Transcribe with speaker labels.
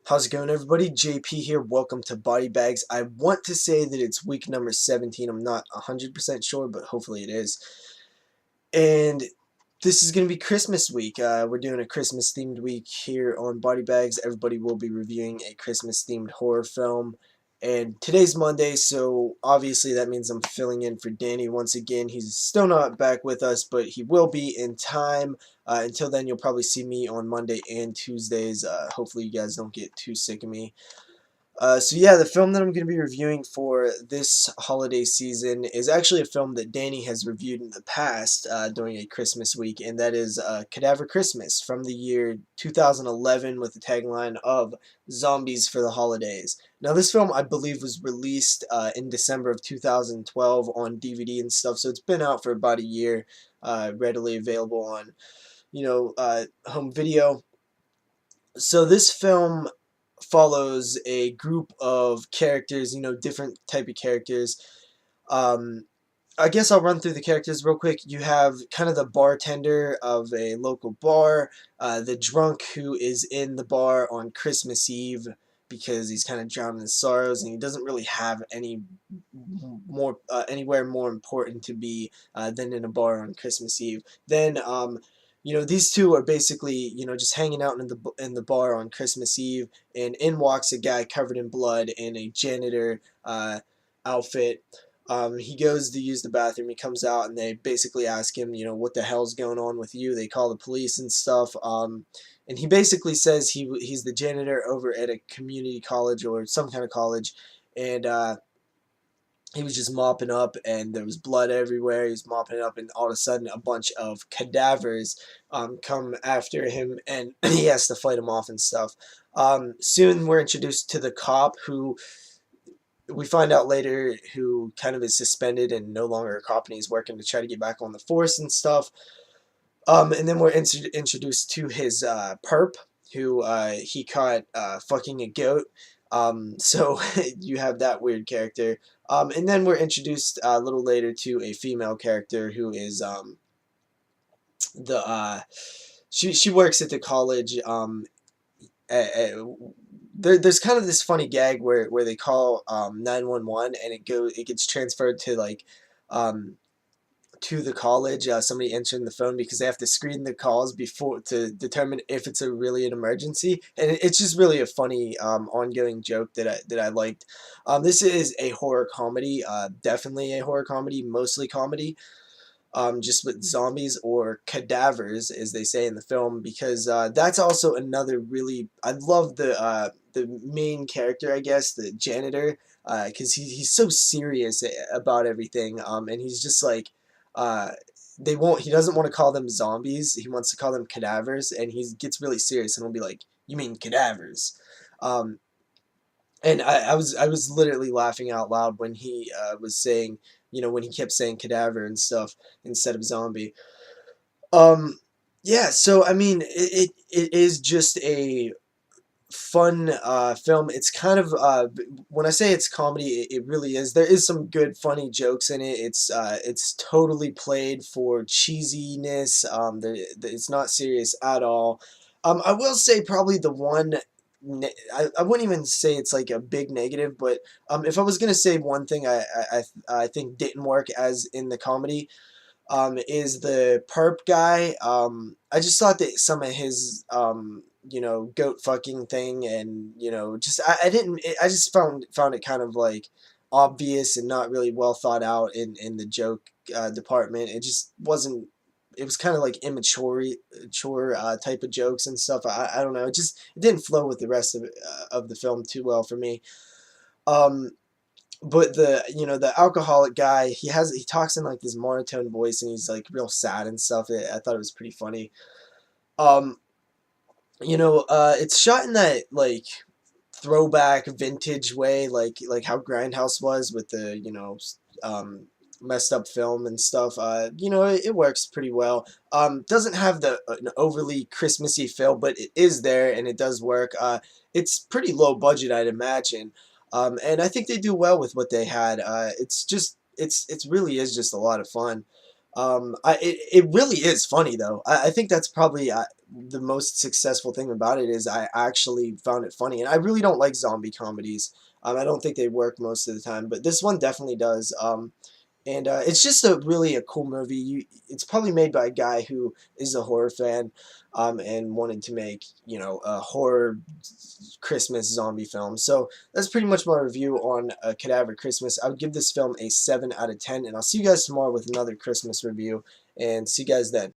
Speaker 1: How's it going, everybody? JP here. Welcome to Body Bags. I want to say that it's week number 17. I'm not 100% sure, but hopefully it is. And this is going to be Christmas week. We're doing a Christmas themed week here on Body Bags. Everybody will be reviewing a Christmas themed horror film. And today's Monday, so obviously that means I'm filling in for Danny once again. He's still not back with us, but he will be in time. Until then, you'll probably see me on Monday and Tuesdays. Hopefully, you guys don't get too sick of me. So yeah, the film that I'm going to be reviewing for this holiday season is actually a film that Danny has reviewed in the past during a Christmas week, and that is Cadaver Christmas from the year 2011 with the tagline of Zombies for the Holidays. Now this film I believe was released in December of 2012 on DVD and stuff, so it's been out for about a year, readily available on, home video. So this film follows a group of characters, different type of characters. Um, I guess I'll run through the characters real quick. You have kind of the bartender of a local bar, the drunk who is in the bar on Christmas Eve because he's kind of drowning in sorrows and he doesn't really have anywhere more important to be than in a bar on Christmas Eve. Then these two are basically, just hanging out in the bar on Christmas Eve, and in walks a guy covered in blood in a janitor outfit. He goes to use the bathroom. He comes out, and they basically ask him, what the hell's going on with you? They call the police and stuff. And he basically says he's the janitor over at a community college or some kind of college, and he was just mopping up and there was blood everywhere. He was mopping it up, and all of a sudden a bunch of cadavers come after him, and he has to fight them off and stuff. Soon we're introduced to the cop, who we find out later who kind of is suspended and no longer a cop, and he's working to try to get back on the force and stuff. And then we're introduced to his perp, who he caught fucking a goat. So you have that weird character. And then we're introduced a little later to a female character who is the she works at the college. There's kind of this funny gag where they call 911, and it gets transferred to um, to the college, somebody answering the phone, because they have to screen the calls before to determine if it's really an emergency, and it's just really a funny ongoing joke that I liked. This is a horror comedy, definitely a horror comedy, mostly comedy, just with zombies or cadavers, as they say in the film, because that's also another really, I love the main character, I guess, the janitor, because he's so serious about everything, and he's just like, uh, he doesn't want to call them zombies, he wants to call them cadavers, and he gets really serious and will be like, you mean cadavers? Um, and I was literally laughing out loud when he was saying, when he kept saying cadaver and stuff instead of zombie. Um, yeah, so I mean, it is just a fun film. It's kind of when I say it's comedy, it really is. There is some good funny jokes in it. It's totally played for cheesiness. It's not serious at all. I will say probably the one. I wouldn't even say it's like a big negative, but if I was gonna say one thing I think didn't work as in the comedy, is the perp guy. I just thought that some of his, goat fucking thing, and just I didn't. I just found it kind of like obvious and not really well thought out in the joke department. It just wasn't. It was kind of like immature type of jokes and stuff. I don't know. It didn't flow with the rest of the film too well for me. Um, but the alcoholic guy, he talks in like this monotone voice, and he's like real sad and stuff. I thought it was pretty funny. um it's shot in that like throwback vintage way, like how Grindhouse was with the messed up film and stuff. It works pretty well. Doesn't have an overly Christmassy feel, but it is there and it does work. It's pretty low budget, I'd imagine, and I think they do well with what they had. It's really is just a lot of fun. It really is funny though. I think that's probably the most successful thing about it is I actually found it funny, and I really don't like zombie comedies. I don't think they work most of the time, but this one definitely does. And it's just a cool movie. It's probably made by a guy who is a horror fan, and wanted to make, you know, a horror Christmas zombie film. So that's pretty much my review on Cadaver Christmas. I would give this film a 7 out of 10, and I'll see you guys tomorrow with another Christmas review, and see you guys then.